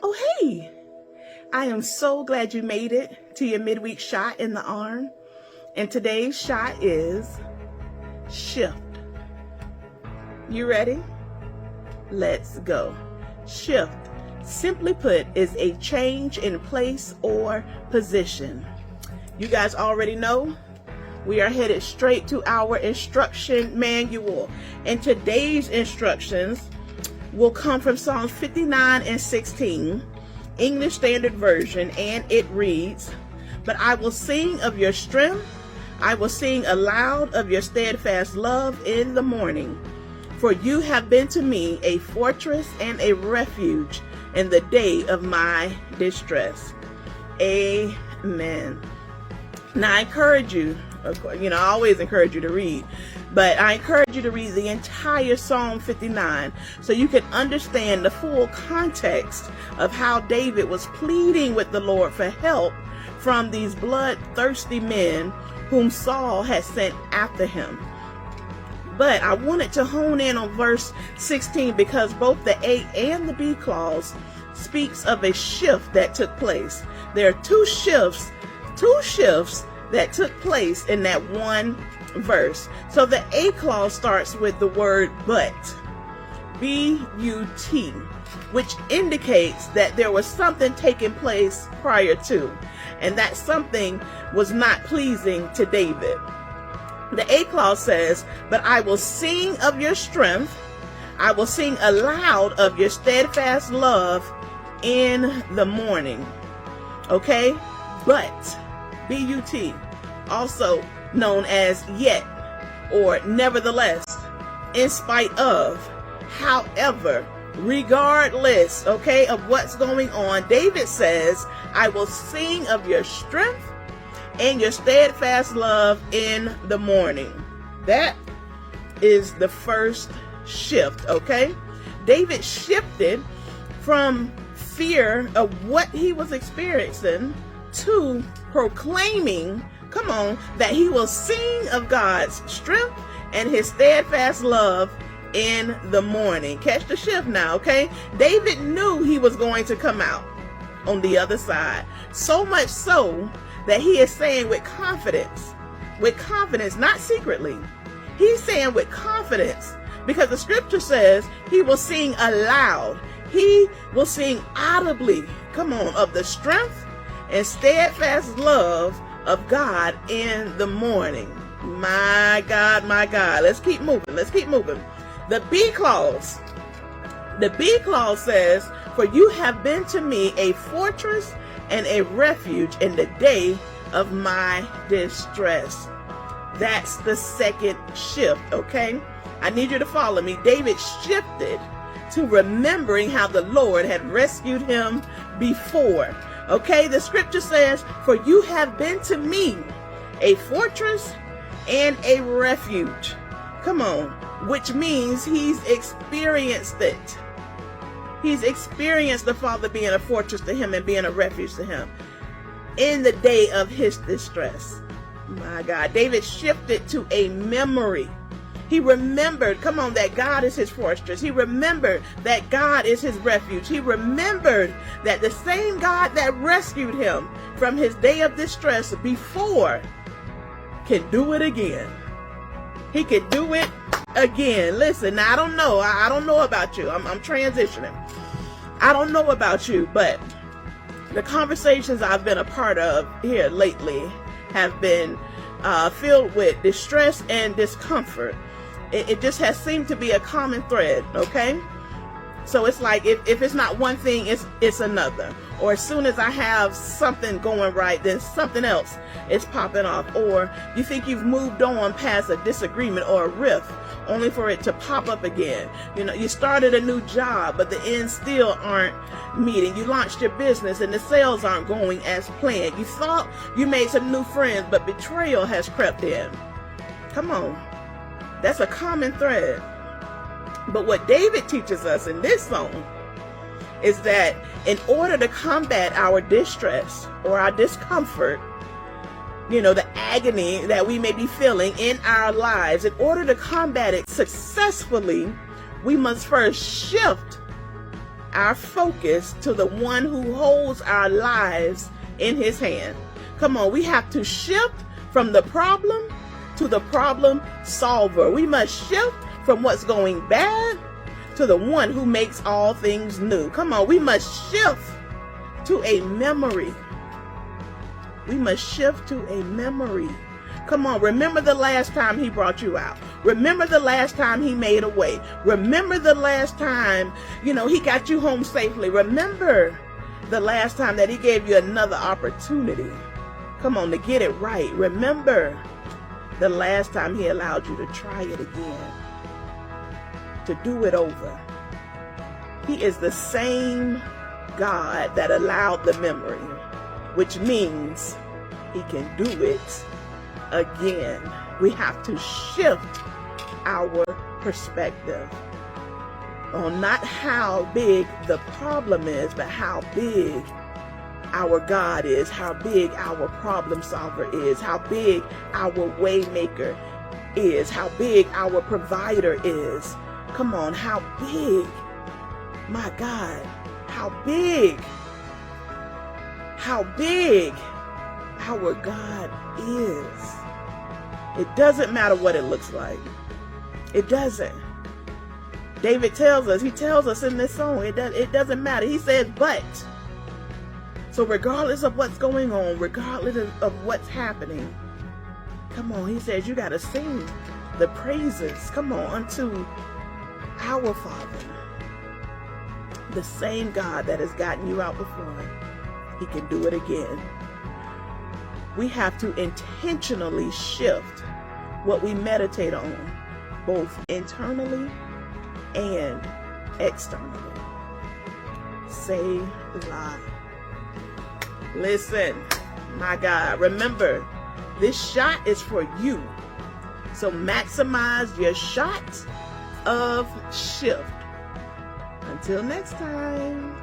Oh, hey, I am so glad you made it to your midweek shot in the arm. And today's shot is shift. You ready? Let's go. Shift, simply put, is a change in place or position. You guys already know we are headed straight to our instruction manual. And today's instructions will come from Psalms 59 and 16, English Standard Version, and it reads, "But I will sing of your strength, I will sing aloud of your steadfast love in the morning. For you have been to me a fortress and a refuge in the day of my distress." Amen. Now I encourage you, I always encourage you to read, but I encourage you to read the entire Psalm 59 so you can understand the full context of how David was pleading with the Lord for help from these bloodthirsty men whom Saul had sent after him. But I wanted to hone in on verse 16 because both the A and the B clause speaks of a shift that took place. There are two shifts that took place in that one verse. So the A clause starts with the word but, B-U-T, which indicates that there was something taking place prior to, and that something was not pleasing to David. The A clause says, "But I will sing of your strength, I will sing aloud of your steadfast love in the morning." Okay? But, B-U-T, also known as yet or nevertheless, in spite of, however, regardless, okay, of what's going on, David says, "I will sing of your strength and your steadfast love in the morning." That is the first shift, okay? David shifted from fear of what he was experiencing to proclaiming, come on, that he will sing of God's strength and his steadfast love in the morning. Catch the shift now, okay? David knew he was going to come out on the other side. So much so that he is saying with confidence, not secretly. He's saying with confidence because the scripture says he will sing aloud. He will sing audibly, come on, of the strength and steadfast love of God in the morning. My God, my God. Let's keep moving. The B clause says, "For you have been to me a fortress and a refuge in the day of my distress." That's the second shift, okay? I need you to follow me. David shifted to remembering how the Lord had rescued him before. Okay, the scripture says, "For you have been to me a fortress and a refuge." Come on, which means he's experienced it. He's experienced the Father being a fortress to him and being a refuge to him in the day of his distress. My God, David shifted to a memory. He remembered, come on, that God is his fortress. He remembered that God is his refuge. He remembered that the same God that rescued him from his day of distress before can do it again. He can do it again. Listen, now, I don't know about you. I'm transitioning. I don't know about you, but the conversations I've been a part of here lately have been filled with distress and discomfort. It just has seemed to be a common thread, okay? So it's like if it's not one thing, it's another. Or as soon as I have something going right, then something else is popping off. Or you think you've moved on past a disagreement or a rift, only for it to pop up again. You started a new job, but the ends still aren't meeting. You launched your business and the sales aren't going as planned. You thought you made some new friends, but betrayal has crept in. Come on. That's a common thread. But what David teaches us in this song is that in order to combat our distress or our discomfort, the agony that we may be feeling in our lives, in order to combat it successfully, we must first shift our focus to the one who holds our lives in his hand. Come on, we have to shift from the problem to the problem solver. We must shift from what's going bad to the one who makes all things new. Come on, we must shift to a memory. We must shift to a memory. Come on, remember the last time he brought you out. Remember the last time he made a way. Remember the last time, he got you home safely. Remember the last time that he gave you another opportunity. Come on, to get it right. Remember the last time he allowed you to try it again, to do it over. He is the same God that allowed the memory, which means he can do it again. We have to shift our perspective on not how big the problem is, but how big our God is, how big our problem solver is, how big our way maker is, how big our provider is. Come on, how big, my God, how big our God is. It doesn't matter what it looks like. It doesn't. David tells us in this song, it doesn't matter. He says, but. So regardless of what's going on, regardless of what's happening, come on, he says you got to sing the praises, come on, unto our Father. The same God that has gotten you out before, he can do it again. We have to intentionally shift what we meditate on, both internally and externally. Say la. Listen, my God, remember, this shot is for you. So maximize your shot of shift. Until next time.